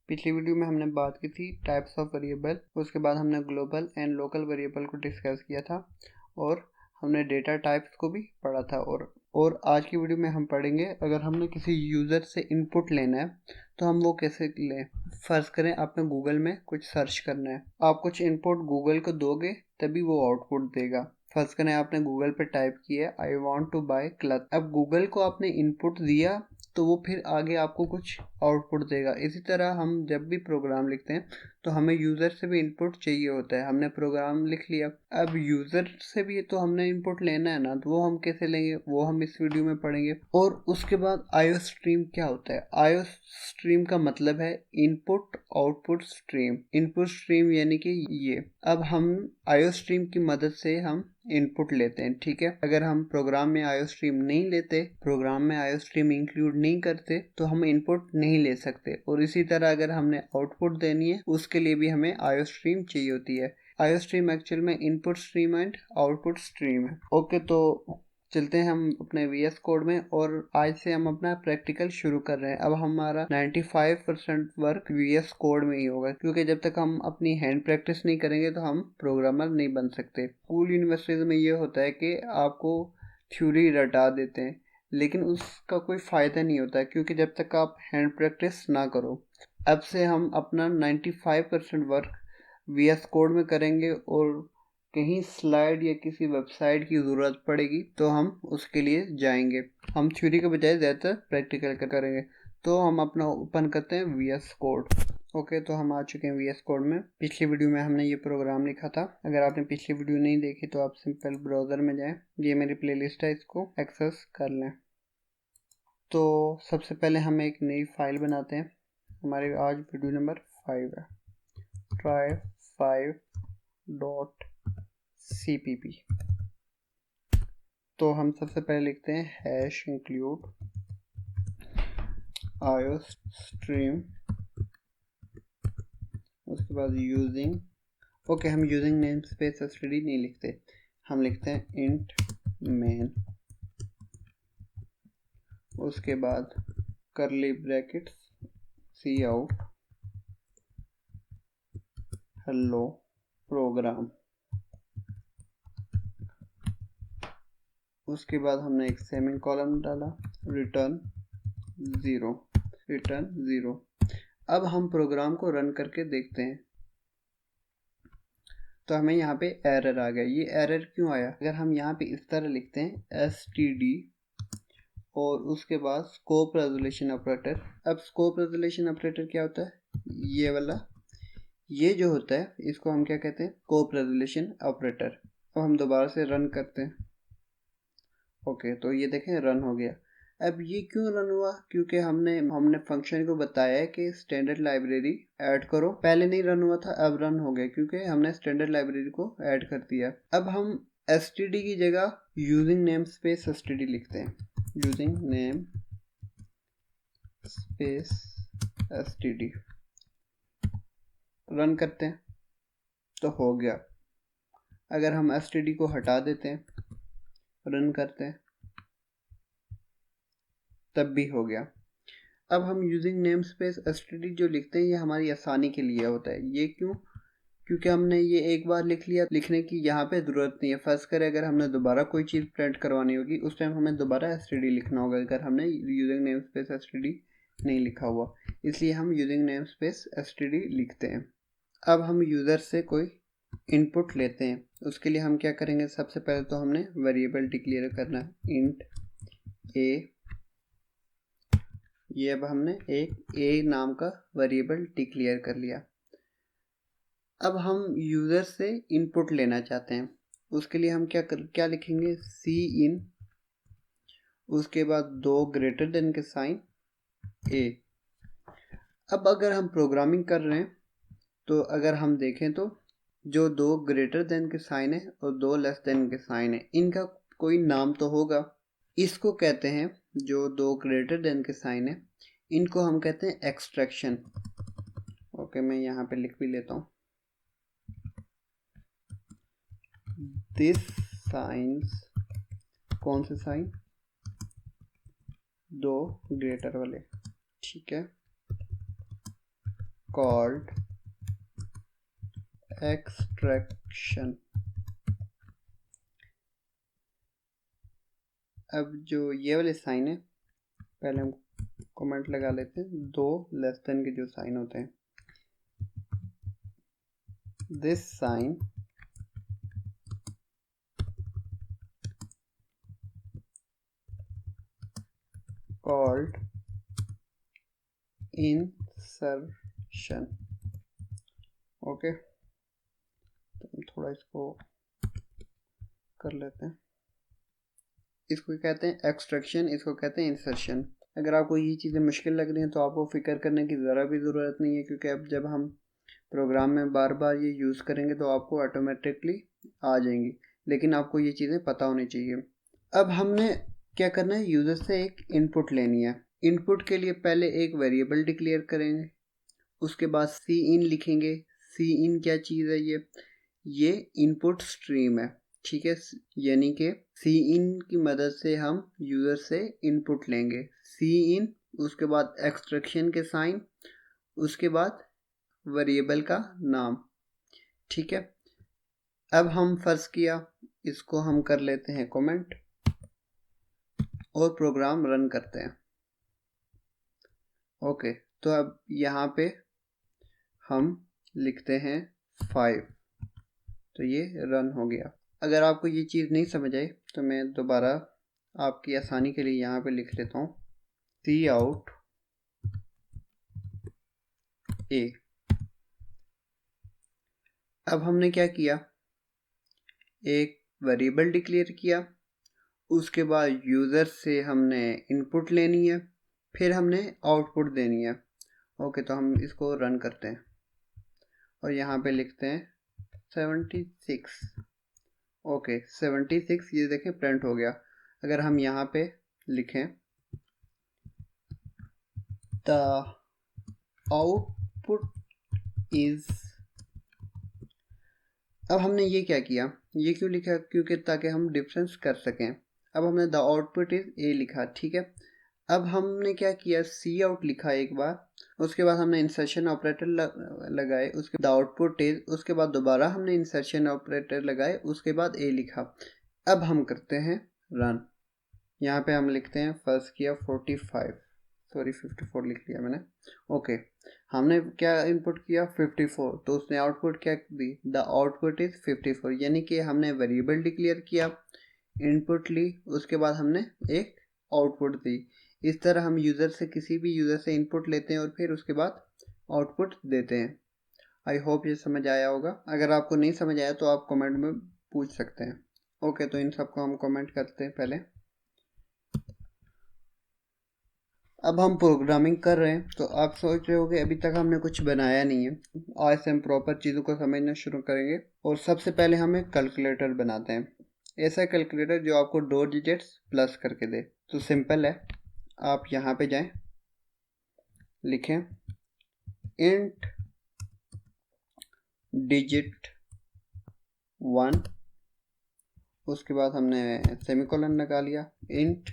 पिछली वीडियो में हमने बात की थी टाइप्स ऑफ वेरिएबल, उसके बाद हमने ग्लोबल एंड लोकल वेरिएबल को डिस्कस किया था और हमने डेटा टाइप्स को भी पढ़ा था। और आज की वीडियो में हम पढ़ेंगे अगर हमने किसी यूज़र से इनपुट लेना है तो हम वो कैसे लें। फर्ज करें आपने गूगल में कुछ सर्च करना है, आप कुछ इनपुट गूगल को दोगे तभी वो आउटपुट देगा। फर्ज करें आपने गूगल पे टाइप किया I want to buy cloth, अब गूगल को आपने इनपुट दिया तो वो फिर आगे आपको कुछ आउटपुट देगा। इसी तरह हम जब भी प्रोग्राम लिखते हैं तो हमें यूज़र से भी इनपुट चाहिए होता है। हमने प्रोग्राम लिख लिया, अब यूज़र से भी तो हमने इनपुट लेना है ना, तो वो हम कैसे लेंगे वो हम इस वीडियो में पढ़ेंगे। और उसके बाद आईओ स्ट्रीम क्या होता है। आईओ स्ट्रीम का मतलब है input output stream. Input stream यानी कि ये, अब हम आईओ स्ट्रीम की मदद से हम इनपुट लेते हैं, ठीक है। अगर हम प्रोग्राम में आईओ स्ट्रीम नहीं लेते, प्रोग्राम में आईओ स्ट्रीम इंक्लूड नहीं करते तो हम इनपुट नहीं ले सकते। और इसी तरह अगर हमने आउटपुट देनी है उसके लिए भी हमें आईओ स्ट्रीम चाहिए होती है। आईओ स्ट्रीम एक्चुअल में input stream and output stream है। ओके, तो चलते हैं हम अपने VS कोड में और आज से हम अपना प्रैक्टिकल शुरू कर रहे हैं। अब हमारा 95% वर्क VS कोड में ही होगा, क्योंकि जब तक हम अपनी हैंड प्रैक्टिस नहीं करेंगे तो हम प्रोग्रामर नहीं बन सकते। स्कूल यूनिवर्सिटीज में ये होता है कि आपको थ्योरी रटा देते हैं, लेकिन उसका कोई फ़ायदा नहीं होता है, क्योंकि जब तक आप हैंड प्रैक्टिस ना करो। अब से हम अपना 95% वर्क VS कोड में करेंगे और कहीं स्लाइड या किसी वेबसाइट की ज़रूरत पड़ेगी तो हम उसके लिए जाएंगे। हम थ्योरी के बजाय ज़्यादातर प्रैक्टिकल करेंगे। तो हम अपना ओपन करते हैं VS कोड। ओके, तो हम आ चुके हैं VS कोड में। पिछली वीडियो में हमने ये प्रोग्राम लिखा था। अगर आपने पिछली वीडियो नहीं देखी तो आप सिंपल ब्राउज़र में जाएं, ये मेरी प्लेलिस्ट है, इसको एक्सेस कर लें। तो सबसे पहले हम एक नई फाइल बनाते हैं। हमारी आज वीडियो नंबर 5 है, try5.cpp। तो हम सबसे पहले लिखते हैं हैश इंक्लूड आईओ स्ट्रीम, उसके बाद यूजिंग, ओके हम यूजिंग नेम स्पेस std नहीं लिखते, हम लिखते हैं इंट मेन, उसके बाद करली ब्रैकेट्स सी आउट हेलो प्रोग्राम, उसके बाद हमने एक सेमी कॉलम डाला, रिटर्न 0। अब हम प्रोग्राम को रन करके देखते हैं तो हमें यहाँ पे एरर आ गया। ये एरर क्यों आया? अगर हम यहाँ पे इस तरह लिखते हैं std और उसके बाद स्कोप रेजोल्यूशन ऑपरेटर। अब स्कोप रेजोल्यूशन ऑपरेटर क्या होता है? ये वाला, ये जो होता है इसको हम क्या कहते हैं? Scope resolution operator. अब हम दोबारा से रन करते हैं। ओके, तो ये देखें रन हो गया। अब ये क्यों रन हुआ? क्योंकि हमने फंक्शन को बताया है कि स्टैंडर्ड लाइब्रेरी ऐड करो। पहले नहीं रन हुआ था, अब रन हो गया क्योंकि हमने स्टैंडर्ड लाइब्रेरी को ऐड कर दिया। अब हम std की जगह यूजिंग नेम स्पेस std लिखते हैं, using name space std। Run करते हैं तो हो गया। अगर हम std को हटा देते हैं, रन करते हैं, तब भी हो गया। अब हम यूजिंग नेम स्पेस std जो लिखते हैं ये हमारी आसानी के लिए होता है। ये क्यों? क्योंकि हमने ये एक बार लिख लिया, लिखने की यहाँ पे ज़रूरत नहीं है। फर्स्ट करें अगर हमने दोबारा कोई चीज़ प्रिंट करवानी होगी उस टाइम हमें दोबारा std लिखना होगा, अगर हमने यूजिंग नेम स्पेस std नहीं लिखा हुआ। इसलिए हम यूजिंग नेम स्पेस std लिखते हैं। अब हम यूज़र से कोई इनपुट लेते हैं, उसके लिए हम क्या करेंगे? सबसे पहले तो हमने वेरिएबल डिक्लेयर करना है, इंट a। ये अब हमने एक a नाम का वेरिएबल डिक्लेयर कर लिया। अब हम यूज़र से इनपुट लेना चाहते हैं, उसके लिए हम क्या लिखेंगे? सी इन, उसके बाद 2 ग्रेटर देन के साइन a। अब अगर हम प्रोग्रामिंग कर रहे हैं तो अगर हम देखें तो जो 2 ग्रेटर देन के साइन है और 2 लेस देन के साइन है, इनका कोई नाम तो होगा। इसको कहते हैं, जो 2 ग्रेटर देन के साइन है इनको हम कहते हैं एक्सट्रैक्शन। ओके, मैं यहाँ पे लिख भी लेता हूँ, दिस साइंस, कौन से साइन? 2 ग्रेटर वाले, ठीक है। called extraction। अब जो ये वाले साइन है, पहले हम कमेंट लगा लेते हैं, दो लेस देन के जो साइन होते हैं, this sign called insertion। Okay, तो हम थोड़ा इसको कर लेते हैं। इसको कहते हैं एक्सट्रैक्शन, इसको कहते हैं इंसर्शन। अगर आपको ये चीज़ें मुश्किल लग रही हैं तो आपको फिक्र करने की ज़रा भी ज़रूरत नहीं है, क्योंकि अब जब हम प्रोग्राम में बार बार ये यूज़ करेंगे तो आपको ऑटोमेटिकली आ जाएंगी, लेकिन आपको ये चीज़ें पता होनी चाहिए। अब हमने क्या करना है, यूज़र से एक इनपुट लेनी है। इनपुट के लिए पहले एक वेरिएबल डिक्लेयर करेंगे, उसके बाद सी इन लिखेंगे। सी इन क्या चीज़ है, ये इनपुट स्ट्रीम है, ठीक है। यानी कि सी इन की मदद से हम यूज़र से इनपुट लेंगे। सी इन, उसके बाद एक्सट्रैक्शन के साइन, उसके बाद वेरिएबल का नाम, ठीक है। अब हम फर्ज किया, इसको हम कर लेते हैं कमेंट और प्रोग्राम रन करते हैं। ओके, तो अब यहाँ पे हम लिखते हैं 5, तो ये रन हो गया। अगर आपको ये चीज़ नहीं समझ आई तो मैं दोबारा आपकी आसानी के लिए यहाँ पे लिख लेता हूँ, सी आउट ए। अब हमने क्या किया, एक वेरिएबल डिक्लेयर किया, उसके बाद यूज़र से हमने इनपुट लेनी है, फिर हमने आउटपुट देनी है। ओके, तो हम इसको रन करते हैं और यहाँ पे लिखते हैं 76। ओके, 76, ये देखें प्रिंट हो गया। अगर हम यहाँ पे लिखें द आउटपुट इज, अब हमने ये क्या किया, ये क्यों लिखा, क्योंकि ताकि हम डिफरेंस कर सकें। अब हमने द आउटपुट इज ए लिखा, ठीक है। अब हमने क्या किया, सी आउट लिखा एक बार, उसके बाद हमने इंसर्शन ऑपरेटर लगाए, उसके द आउटपुट इज, उसके बाद दोबारा हमने इंसर्शन ऑपरेटर लगाए, उसके बाद ए लिखा। अब हम करते हैं रन। यहाँ पे हम लिखते हैं फर्स्ट किया 45, सॉरी 54 लिख लिया मैंने। ओके, हमने क्या इनपुट किया 54, तो उसने आउटपुट क्या दी, द आउटपुट इज 54। यानी कि हमने वेरिएबल डिक्लेयर किया, इनपुट ली, उसके बाद हमने एक आउटपुट दी। इस तरह हम यूज़र से, किसी भी यूज़र से इनपुट लेते हैं और फिर उसके बाद आउटपुट देते हैं। आई होप ये समझ आया होगा। अगर आपको नहीं समझ आया तो आप कमेंट में पूछ सकते हैं। ओके, तो इन सबको हम कमेंट करते हैं पहले। अब हम प्रोग्रामिंग कर रहे हैं, तो आप सोच रहे हो कि अभी तक हमने कुछ बनाया नहीं है। आज से हम प्रॉपर चीज़ों को समझना शुरू करेंगे और सबसे पहले हम एक कैलकुलेटर बनाते हैं। ऐसा कैलकुलेटर जो आपको 2 डिजिट्स प्लस करके दे। तो सिंपल है, आप यहाँ पे जाएं, लिखें इंट डिजिट 1, उसके बाद हमने सेमीकोलन लगा लिया, इंट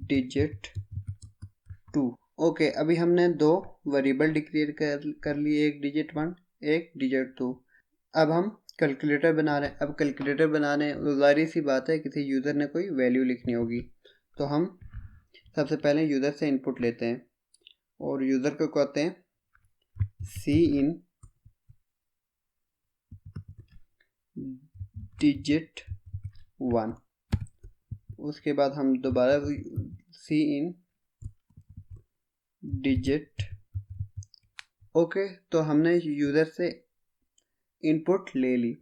डिजिट 2। ओके, अभी हमने दो वेरिएबल डिक्लेयर कर लिए, एक डिजिट 1, एक डिजिट 2। अब हम कैलकुलेटर बना रहे हैं। अब कैलकुलेटर बनाने, ज़ाहिर सी बात है किसी यूज़र ने कोई वैल्यू लिखनी होगी, तो हम सबसे पहले यूज़र से इनपुट लेते हैं और यूज़र को कहते हैं सी इन डिजिट 1। उसके बाद हम दोबारा सी इन डिजिट। ओके, तो हमने यूज़र से इनपुट ले ली।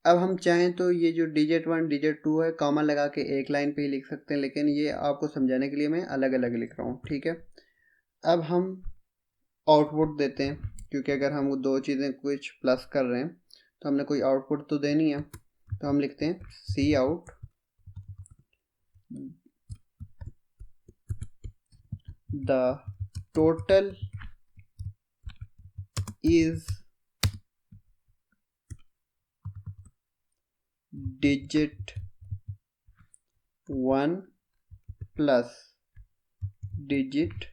अब हम चाहें तो ये जो डिजिट 1 डिजिट 2 है, कॉमा लगा के एक लाइन पे ही लिख सकते हैं, लेकिन ये आपको समझाने के लिए मैं अलग अलग लिख रहा हूँ, ठीक है। अब हम आउटपुट देते हैं, क्योंकि अगर हम दो चीज़ें कुछ प्लस कर रहे हैं तो हमने कोई आउटपुट तो देनी है। तो हम लिखते हैं see out the total is digit 1 plus digit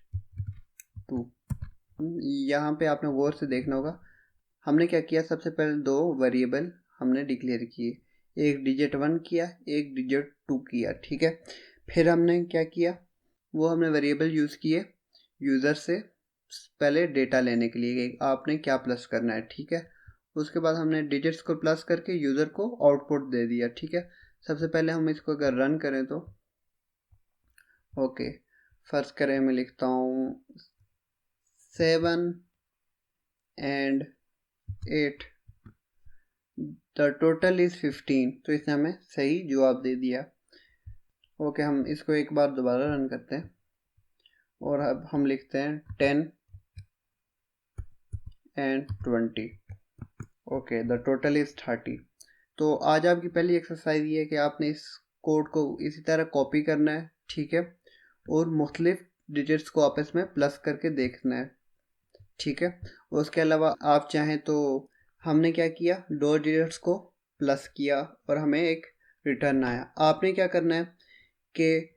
2। यहाँ पे आपने गौर से देखना होगा, हमने क्या किया, सबसे पहले दो वेरिएबल हमने डिक्लेयर किए, एक डिजिट 1 किया, एक डिजिट 2 किया, ठीक है। फिर हमने क्या किया, वो हमने वेरिएबल यूज़ किए यूज़र से पहले डेटा लेने के लिए कि आपने क्या प्लस करना है, ठीक है। उसके बाद हमने डिजिट्स को प्लस करके यूज़र को आउटपुट दे दिया, ठीक है। सबसे पहले हम इसको अगर रन करें तो ओके, फर्स्ट करें, मैं लिखता हूँ 7 and 8, द टोटल इज़ 15, तो इसने हमें सही जवाब दे दिया। ओके, हम इसको एक बार दोबारा रन करते हैं और अब हम लिखते हैं 10 and 20, okay, the total is 30। तो आज आपकी पहली एक्सरसाइज ये है कि आपने इस कोड को इसी तरह कॉपी करना है, ठीक है, और मुख्तलिफ डिजिट्स को आपस में प्लस करके देखना है, ठीक है। उसके अलावा आप चाहें तो हमने क्या किया, दो डिजिट्स को प्लस किया और हमें एक रिटर्न आया। आपने क्या करना है कि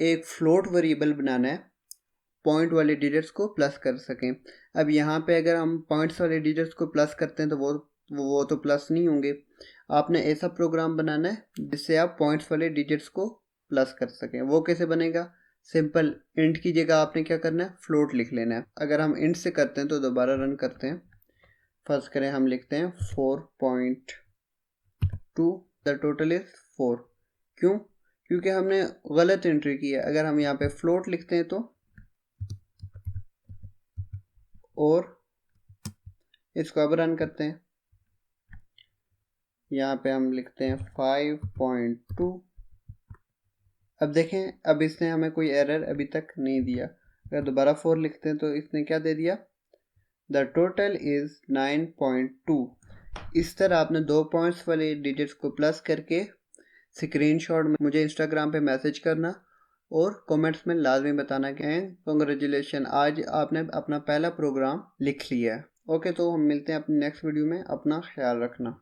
एक फ्लोट वेरिएबल बनाना है, पॉइंट वाले डिजिट्स को प्लस कर सकें। अब यहाँ पे अगर हम पॉइंट्स वाले डिजिट्स को प्लस करते हैं तो वो तो प्लस नहीं होंगे। आपने ऐसा प्रोग्राम बनाना है जिससे आप पॉइंट्स वाले डिजिट्स को प्लस कर सकें। वो कैसे बनेगा, सिंपल, इंट की जगह आपने क्या करना है, फ्लोट लिख लेना है। अगर हम इंट से करते हैं तो दोबारा रन करते हैं, फर्स्ट करें, हम लिखते हैं 4.2, द टोटल इज 4। क्यों, क्योंकि हमने गलत एंट्री की है। अगर हम यहाँ पे फ्लोट लिखते हैं तो, और इसको अब रन करते हैं, यहाँ पे हम लिखते हैं 5.2। अब देखें, अब इसने हमें कोई एरर अभी तक नहीं दिया। अगर दोबारा 4 लिखते हैं तो इसने क्या दे दिया, द टोटल इज़ 9.2। इस तरह आपने दो पॉइंट्स वाले डिजिट्स को प्लस करके स्क्रीनशॉट में मुझे इंस्टाग्राम पे मैसेज करना और कमेंट्स में लाजमी बताना कि कंग्रेचुलेशन, आज आपने अपना पहला प्रोग्राम लिख लिया है। ओके, तो हम मिलते हैं अपनी नेक्स्ट वीडियो में, अपना ख्याल रखना।